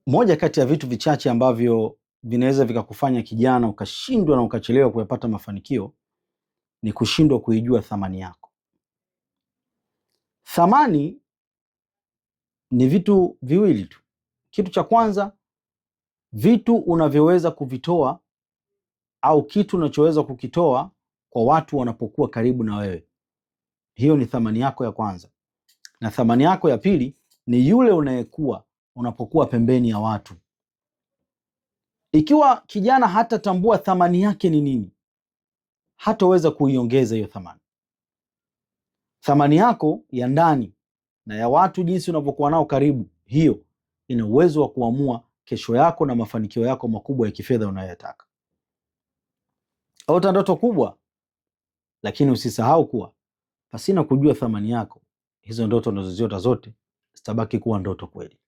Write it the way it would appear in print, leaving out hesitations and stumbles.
Moja kati ya vitu vichache ambavyo vinaweza vikakufanya kijana ukashindwa na ukachelewa kuyapata mafanikio ni kushindwa kuijua thamani yako. Thamani ni vitu viwili tu. Kitu cha kwanza, vitu unavyoweza kuvitoa au kitu unachoweza kukitoa kwa watu wanapokuwa karibu na wewe. Hiyo ni thamani yako ya kwanza. Na thamani yako ya pili ni yule unayekuwa unapokuwa pembeni ya watu. Ikiwa kijana hatatambua thamani yake ni nini, hataweza kuiongeza hiyo thamani. Thamani yako ya ndani na ya watu jinsi unavyokuwa nao karibu, hiyo ina uwezo wa kuamua kesho yako na mafanikio yako makubwa ya kifedha unayotaka. Ota ndoto kubwa, lakini usisahau kuwa pasina kujua thamani yako, hizo ndoto unazoziota zote zitabaki kuwa ndoto kweli.